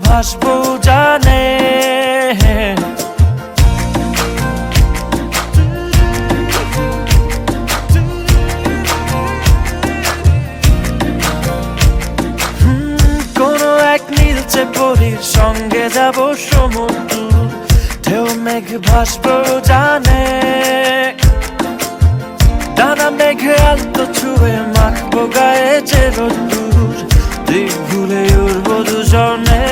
ভাসবো জানে। কোনো এক নীলচে পরীর সঙ্গে যাব সমুদ্র, ঢেউ মেঘ ভাসবো জানে। ডানা মেঘে আলতো ছুঁয়ে মাখবো গায়ে যে রোদ্দুর, দিক ভুলে উড়বো দুজনে।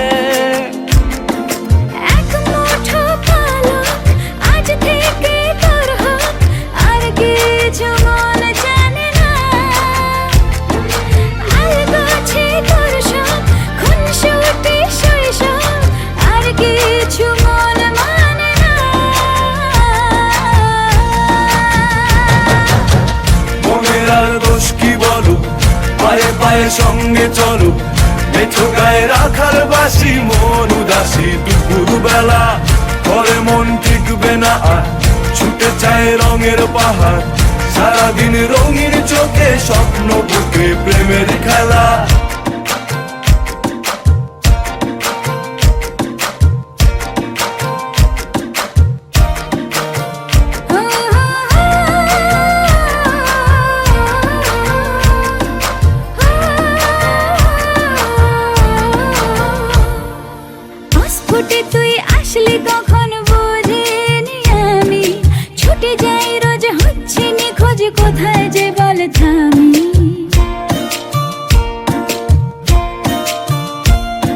এক মুঠো পালক আজ থেকে তোর হোক, আর কিছু মন জানে না। আলগোছে তোর সব খুনসুটি শৈশব, আর কিছু মন মানে না। মনের আর দোষ কি বলো, পায়ে পায়ে সঙ্গে চলো, মেঠো গায়ে রাখার বাসি মন উদাসী। দুপুর বেলা ঘরে মন টিকবে না আর, ছুটে চায় রঙের পাহাড়। সারাদিন রঙিন চোখে স্বপ্ন বুকে প্রেমের খেলা। অস্ফুটে তুই আসলি কখন বুঝিনি আমি, ছুটে যাই রোজ হচ্ছে নিখোঁজ, কোথায় যে বল থামি।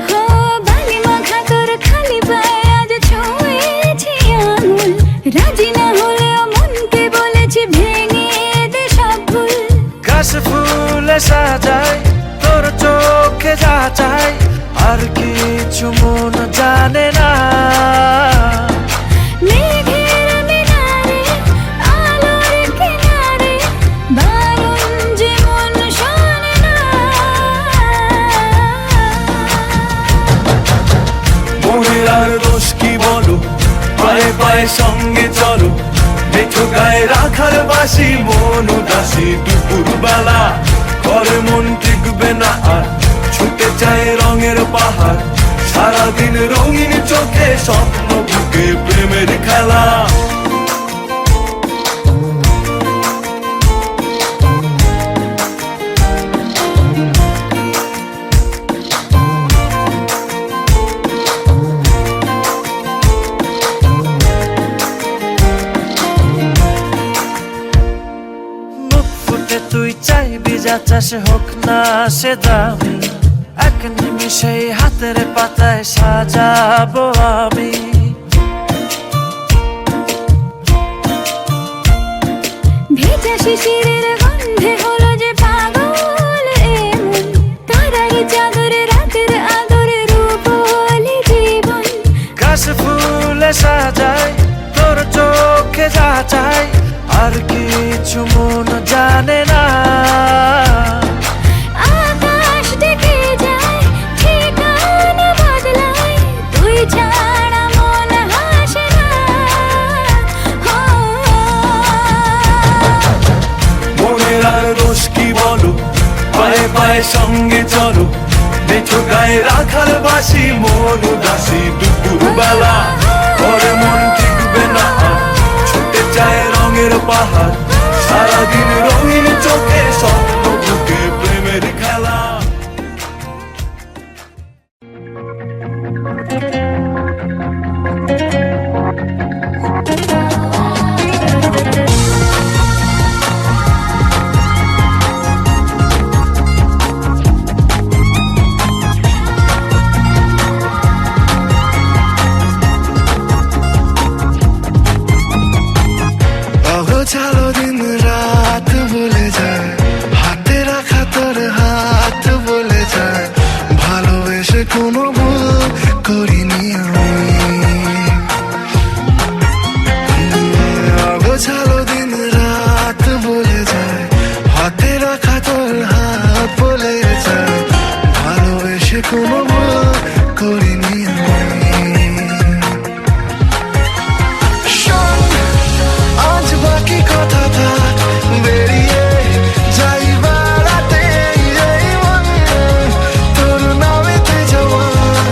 হো বালি মাখা তোর খালি পায়ে আজ ছুঁয়েছি আঙুল, রাজি না হলেও মনকে বলেছি ভেঙে দে সব ভুল। কাশ ফুলে সাজায় তোর চোখে যা চাই, আর কিছু মন জানে না। মেঘের মিনারে আলোর কিনারে বারণ যে মন শোনে না। মনের আর দোষ কি বলো, পায়ে পায়ে সঙ্গে চলো, মেঠো গায়ে রাখার বাসি মন উদাসী। দুপুর বেলা ঘরে মন টিকবে না আর, ছুটে চায় রঙের পাহাড়। সারাদিন রঙিন চোখে স্বপ্ন বুকে প্রেমের খেলা। মুখ ফুটে তুই চাইবি যা চাষ হোক না সে দামি, এক নিমিষেই হাতের পাতায় সাজাবো আমি। ভেজা শিশিরের গন্ধে হলো যে পাগল এমন, তারার চাদরে রাতের আদরে রূপলি জীবন। কাশ ফুলে সাজায় তোর চোখে যা চাই, আর কিছু মন জানে না। আকাশ ডেকে যায় ঠিকানা বদলায়, তুই ছাড়া মন হাসে না। মনের আর দোষ কি বলো, পায়ে পায়ে সঙ্গে চলো, মেঠো গায়ে রাখার বাসি মন উদাসী। দুপুর বেলা ঘরে মন টিকবে না আর, ছুটে চায় রঙের পাহাড়। সারাদিন রঙিন চোখে স্বপ্ন বুকে প্রেমের খেলা। চলো দিন রাত বলে যায়, হাতে রাখা তোর হাত বলে যায়, ভালোবেসে কোনো ভুল করিনি আমি। চলো দিন রাত বলে যায়, হাতে রাখা তোর হাত বলে যায়, ভালোবেসে কোনো ভুল করিনি আমি। আজ বাকি কথা থাক, বেরিয়ে যাইবার রাতে এই মন তোর নামেতে জওয়ান।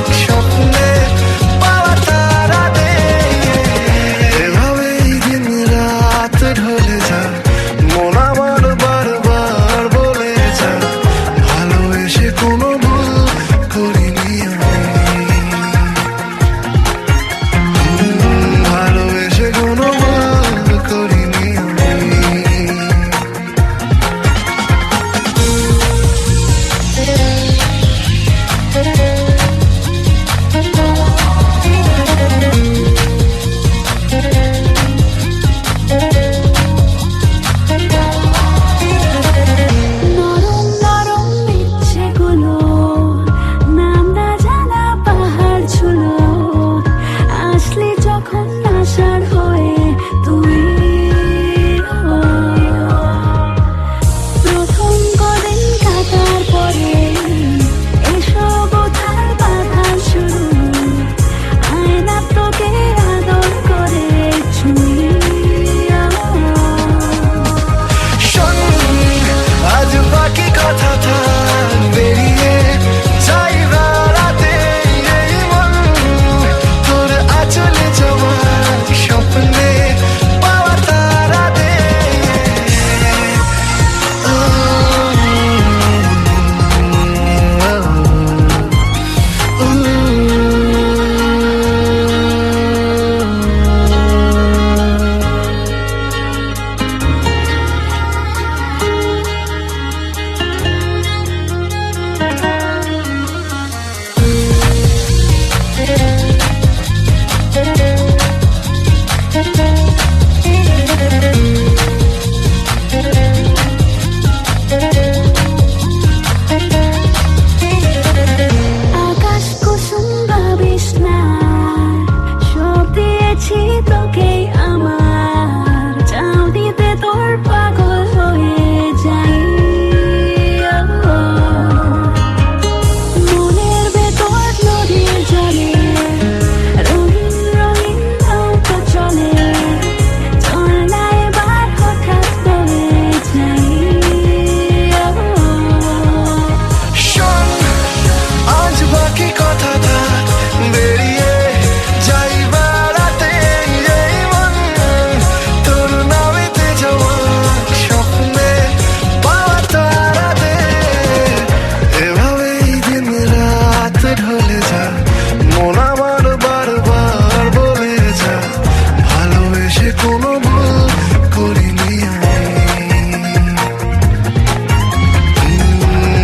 আকাশ কুসুম ভাবিস না, সব দিয়েছি তোকে আমার, চাও দিতে তোর পাগল হয়ে যাই। মনের ভেতর নদীর জলে রঙিন রঙিন নৌকা চলে, চল না এবার হঠাৎ বলে যাই। শোন, আজ বাকি কথা থাক, বেরিয়ে যাই বেড়াতে এই মন, তোর নামেতে যাওয়া স্বপ্নে পাওয়া তারাতে। এভাবেই দিন রাত ঢলে যা, মন আমার বারবার বলে যা, ভালোবেসে কোনো ভুল করিনি আমি,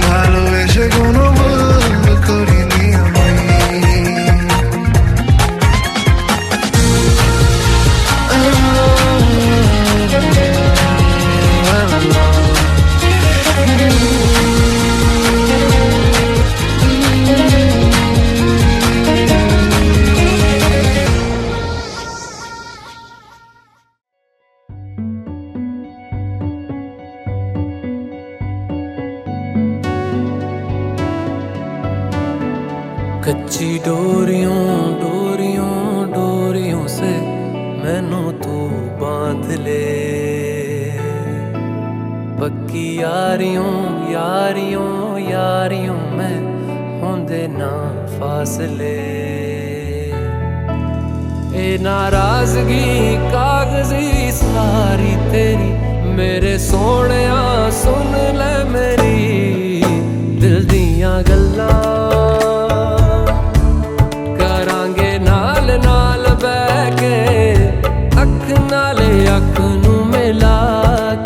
ভালোবেসে কোনো ভুল করিনি আমি। कच्ची डोरियों डोरियों डोरियों से मैनू तू बांध ले, पक्की यारियों यारियों यारियों में होंदे ना फासले। ए नाराजगी कागजी सारी तेरी, मेरे सोहणिया सुन ले मेरी दिल दियां गल्लां, करांगे नाल नाल बैठ के, अख नाले अख नू मिला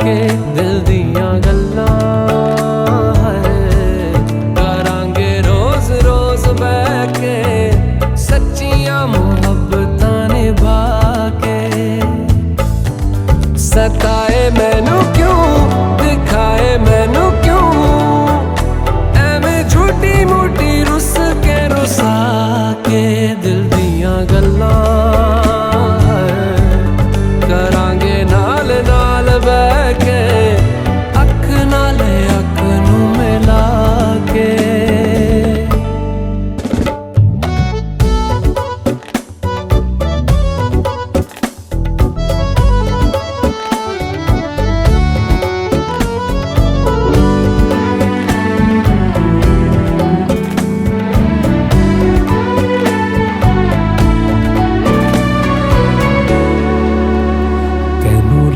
के, दिल दियां गल्लां करांगे रोज रोज बैठ के, सच्चियां मुहब्बतां निभा के। सताए मैनू क्यों, दिखाए मैनू क्यों, एवें झूठी मूठी रुस के रुसा के, दिल दियां गल्लां करांगे नाल नाल बैठ के, अख नाले अख नू मिला के।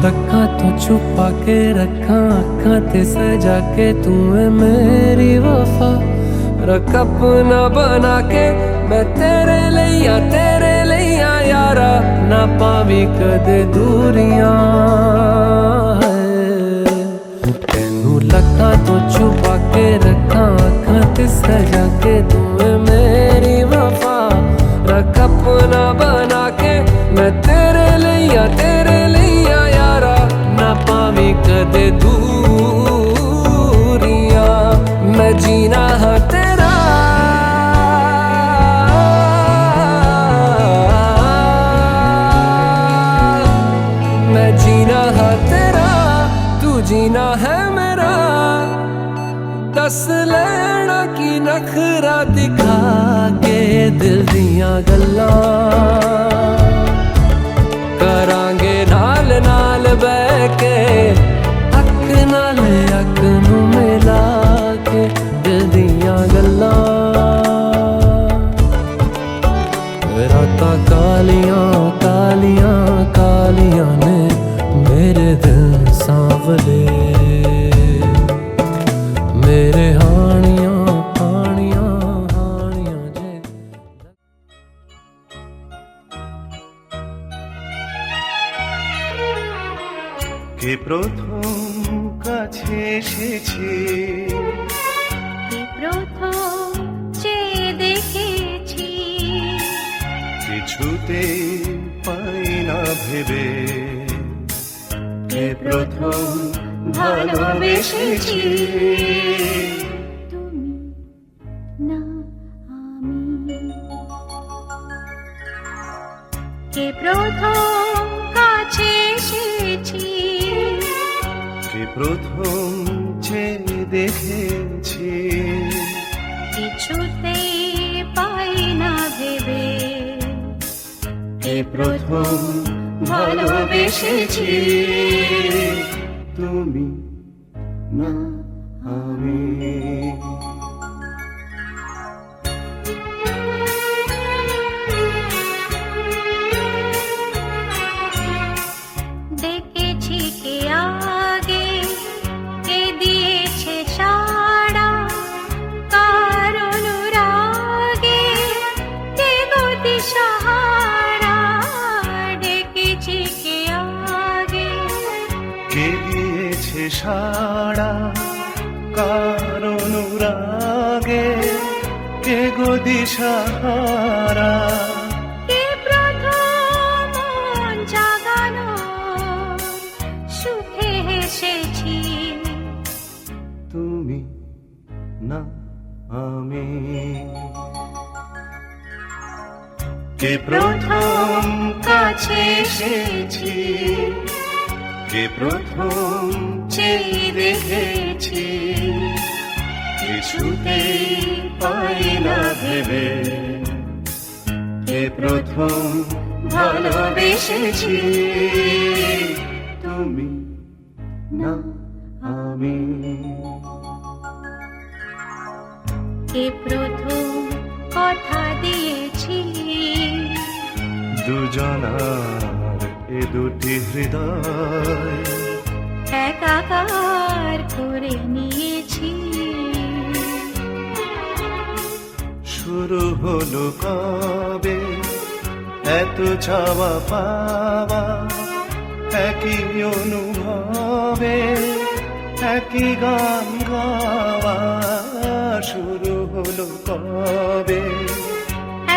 लखा तो छुपा के रखा अखा ते सजा के, तू है मेरी वफा रख अपना बना के, मैं तेरे लिया यारा, ना पावी कदे दूरियां। तेनू लखा तो छुपा के रखा अखा ते सजा के, तू है मेरी वफा रख अपना बना के, मैं तेरे लिया यारा, ना पावी कदे दूरियां। मैं जीना है तेरा, मैं जीना है तेरा, तू जीना है मेरा, दस लेना की नखरा दिखा के, दिल दियां गल्लां करांगे नाल नाल बैठ के, अख नाल अख नू मिला के, दिल दियां गल्लां। रातां कालियां कालियां कालियां ने मेरे दिल सांवले, मेरे हानियां हानियां हानियां जे। কে প্রথম কাছে এসেছে, কি প্রথম চেয়ে দেখেছি, কিছুতে পাই না ভেবে, কে প্রথম ভালোবেসেছি তুমি না আমি। কে প্রথম কাছে এসেছি, কে প্রথম চেয়ে দেখেছি, কিছুতেই পাই না ভেবে। কে প্রথম ভালোবেসেছি তুমি না আমি। দেখেছি কে আগে, কে দিয়েছে সাড়া, কার অনুরাগে কে গতি সাহারা। ডেকেছি কে আগে, কে দিয়েছে সাড়া, কার অনুরাগে কে গো দিশাহারা। কে প্রথম মন জাগানো, সুখে হেসেছি তুমি না আমি। কে প্রথম কাছে এসেছি, কে প্রথম চেয়ে দেখেছি, কিছুতেই পাই না ভেবে। কে প্রথম ভালোবেসেছি তুমি না আমি। কে প্রথম কথা দিয়েছি, দুজনার এ দুটি হৃদয় একাকার করে নিয়েছি। শুরু হলো কবে এত চাওয়া পাওয়া, একই অনুভবে একই গান গাওয়া। শুরু হলো কবে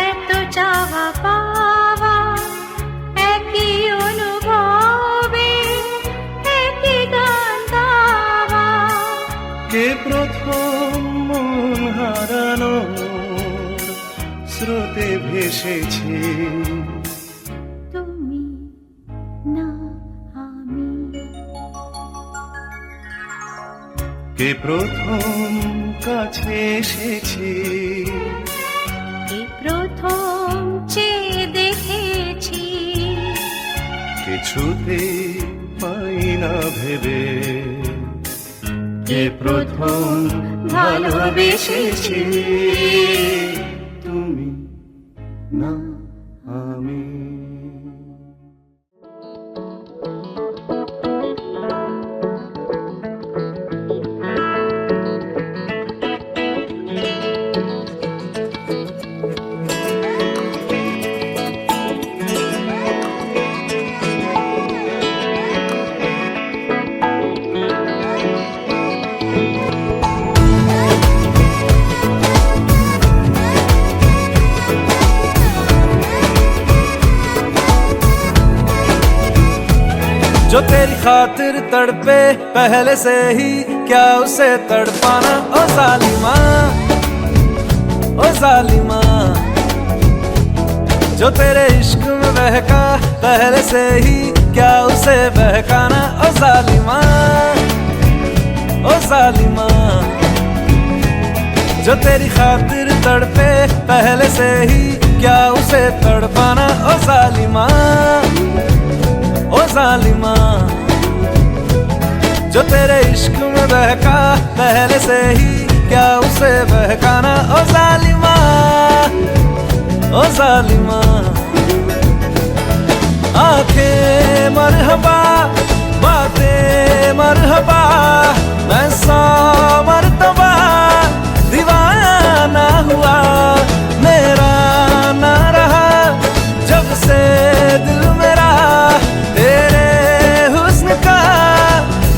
এত চাওয়া পাওয়া, একই অনুভবে একই গান গাওয়া। কে প্রথম মন হারানোর স্রোতে ভেসেছি তুমি না আমি। কে প্রথম কাছে এসেছি, কে প্রথম চেয়ে দেখেছি, কিছুতে পাই না ভেবে। কে প্রথম ভালোবেসেছি তুমি না আমি। जो तेरी खातिर तड़पे पहले से ही, क्या उसे तड़पाना। ओ जालिमा, ओ जालिमा, जो तेरे इश्क में बहका पहले से ही, क्या उसे बहकाना। ओ जालिमा, ओ जालिमा, जो तेरी खातिर तड़पे पहले से ही, क्या उसे तड़पाना। ओ जालिमा, ओ जालिमा, जो तेरे इश्क में बहका पहले से ही, क्या उसे बहकाना। ओ जालिमा, ओ जालिमा, आंखें मरहबा बातें मरहबा, मैं 100 मरतबा दीवाना हुआ। मेरा ना रहा जब से दिल मेरा, तेरे हुस्न का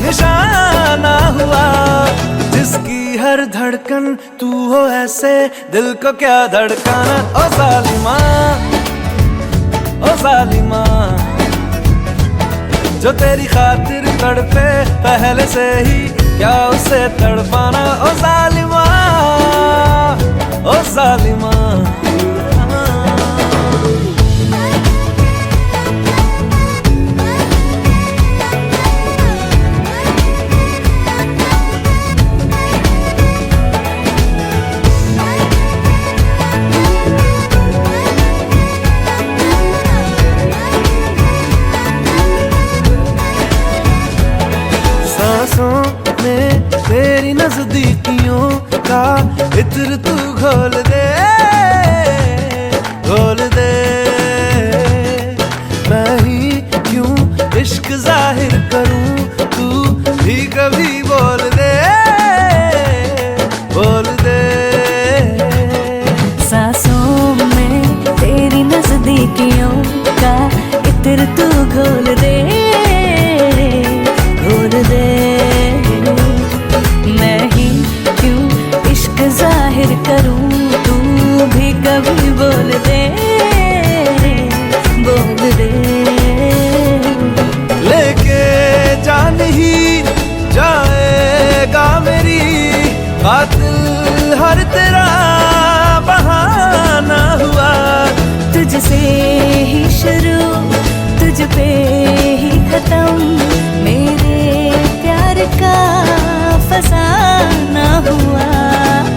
निशाना हुआ। जिसकी हर धड़कन तू हो ऐसे, दिल को क्या धड़काना। ओ जालिमा, ओ जालिमा, जो तेरी खातिर तड़पे पहले से ही, क्या उसे तड़पाना ओ जालिमा, ओ जालिमा। तेरी नजदीकियों का इत्र तू घोल दे, घोल दे। मैं ही क्यों इश्क जाहिर करूं, तू भी कभी बोल दे, बोल दे। सांसों में तेरी नजदीकियों का इत्र तू घोल दे, घोल दे। मैं ही क्यों इश्क जाहिर करूं, तू भी कभी बोल दे, बोल दे। लेके जान ही जाएगा मेरी कातिल हर तेरा बहाना हुआ। तुझसे ही शुरू तुझ पे ही खत्म, मेरे प्यार का फसाना हुआ।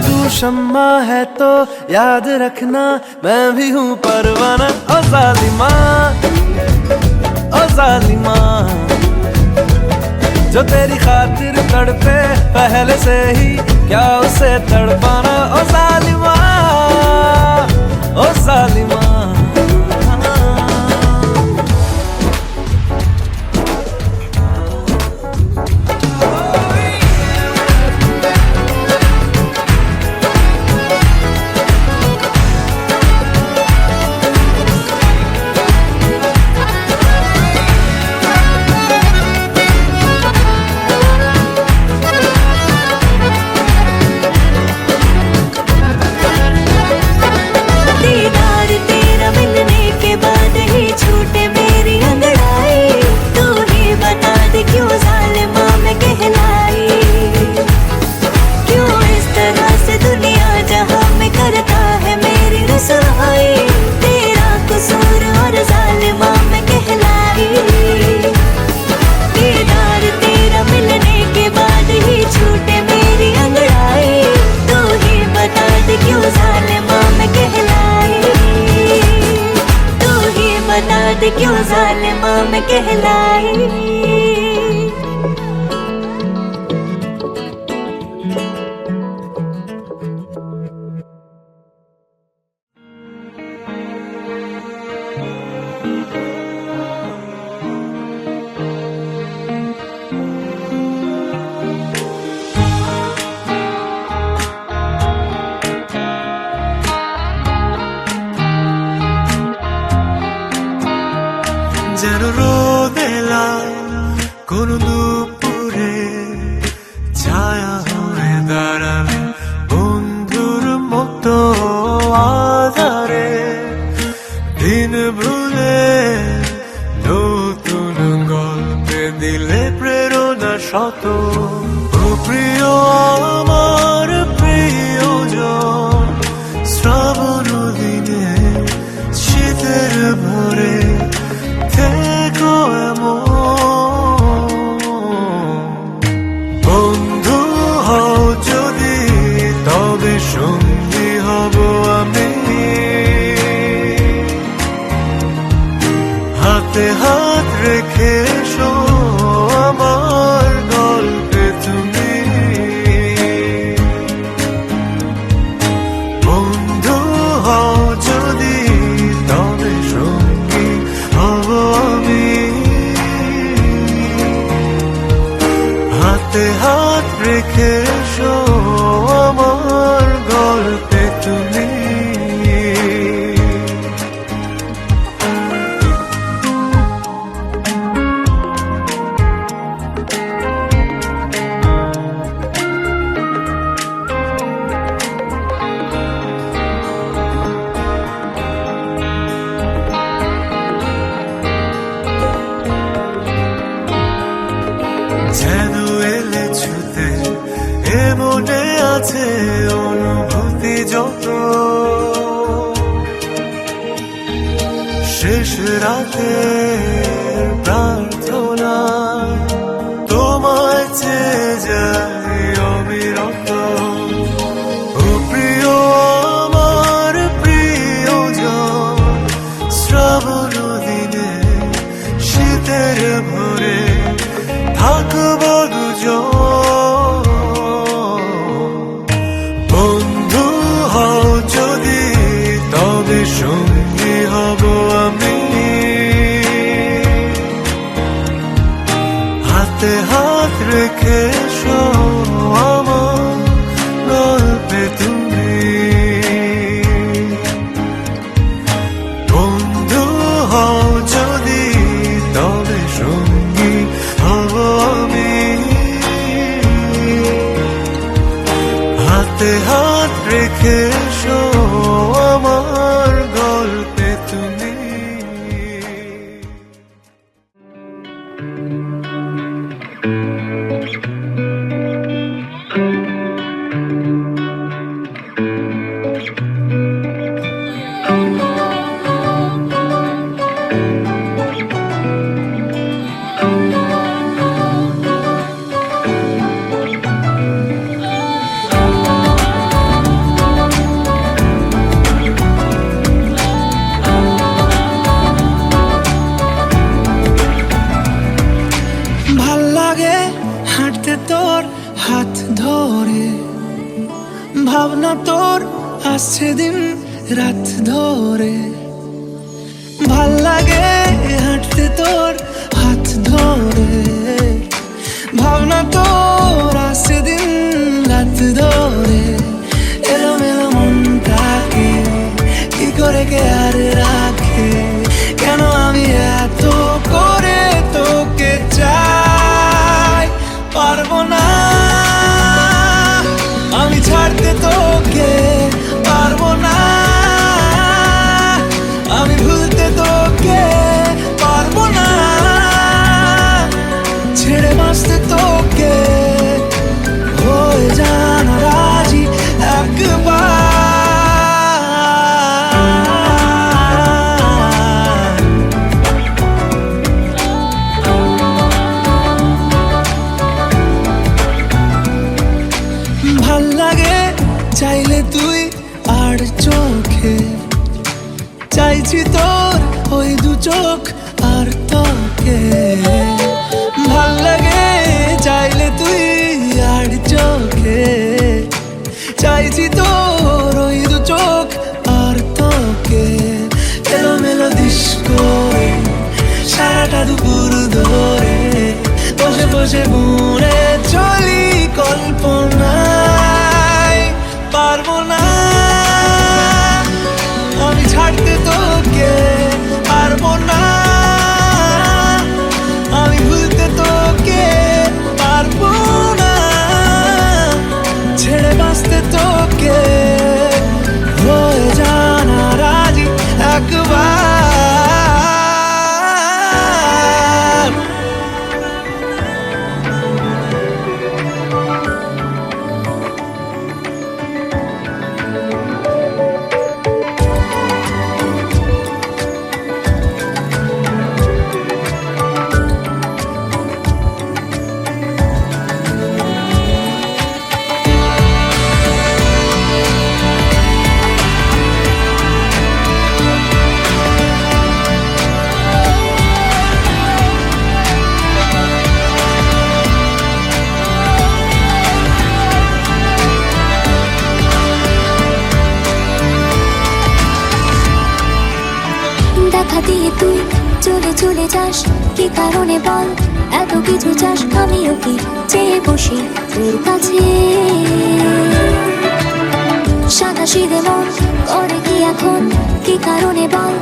तू शम्मा है तो याद रखना, मैं भी हूँ परवाना ओ जालिमा, ओ जालिमा। जो तेरी खातिर तड़पे पहले से ही, क्या उसे तड़पाना ओ जालिमा, ओ जालिमा। क्यों जालिमा मैं कहलाई। যেন রোদেলা কোন দুপুরে ছায়া হয়ে দাঁড়ালে বন্ধুর মতো আধারে, দিন ভুলে নতুন গল্পে দিলে প্রেরণা শত। ও প্রিয় আমার প্রিয়জন, শ্রাবণ দিনে শীতের ভরে থেকো এমন। বন্ধু হও যদি তবে সঙ্গী হব আমি, হাতে হাত রেখে এসো আমার গল্পে তুমি। বন্ধু হও যদি তবে সঙ্গী হব আমি, হাতে হাত রেখে এসো আমার গল্পে তুমি। যেন এলে ছুতে এ মনে আছে অনুভূতি যত শেষ রাতে প্রার্থনা তোমায় চেয়ে যাই অবিরত ও প্রিয় আমার প্রিয়জন শ্রাবণ দিনে শীতের ভোরে থাকব দুজন বন্ধু হও যদি তবে সঙ্গী হব আমি হাতে হাত রেখে এসো আমার গল্পে তুমি বন্ধু হও যদি তবে সঙ্গী হব আমি হাতে হাত রেখে এসো আমার গল্পে তুমি ভাল লাগে হাঁটতে তোর হাত ধরে ভাবনা তোর আসছে দিন রাত ধরে ভাল লাগে হাঁটতে তোর হাত ধরে ভাবনা তোর আসছে দিন রাত ধরে এলোমেলো মনটাকে কি করে কে আর রাখে কেন আমি এত করে তোকে চাই পারবো না আমি ছাড়তে তোকে পারবো না আমি ভুলতে তোকে পারবো না ছেড়ে বাঁচতে তোকে হয়ে জানা রাজি একবার ভাল লাগে চাইলে তুই আর চোখে চাইছি তোর ওই দু চোখ আর তোকে ভাল লাগে চাইলে তুই আর চোখে চাইছি তোর ওই দু চোখ আর তোকে এলোমেলো দিস করে সারাটা দুপুর ধরে বসে বসে বুনে চলি কল্পনায় পারবো না আমি ছাড়তে তোকে পারবো না আমি ভুলতে তোকে পারবো না ছেড়ে বাঁচতে তোকে হয়ে জানা রাজি একবার দেখা দিয়ে তুই চলে চলে যাস কি কারণে বল এত কিছু চাস আমিও কি চেয়ে বসি তোর কাছে সাদাসিধে মন করে কি এখন কি কারণে বল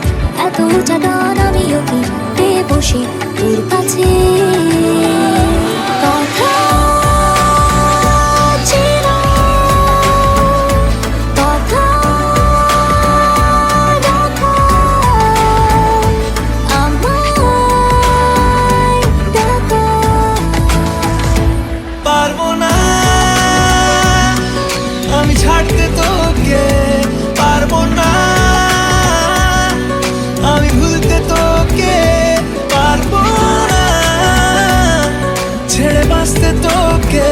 এত উঁচা টান আমিও কি পেয়ে বসি তোর কাছে কথা ছিল কথা রাখা আমায় ডাকা বাঁচতে তোকে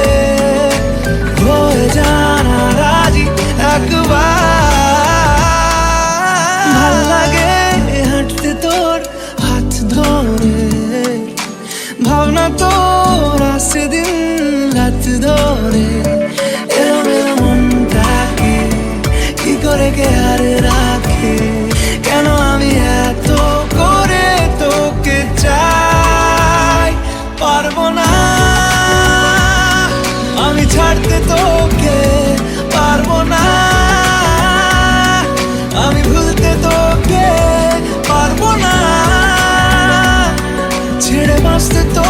হয়ে জানা রাজি একবার। ভাল লাগে হাঁটতে তোর হাত ধরে, ভাবনা তোর আসছে দিন রাত ধরে। এলোমেলো মনটাকে কি করে কে আর রাখে, কেন আমি এত করে তোকে চাই। পারবো না আমি ছাড়তে তোকে, পারবো না আমি ভুলতে তোকে, পারবো না ছেড়ে বাঁচতে তো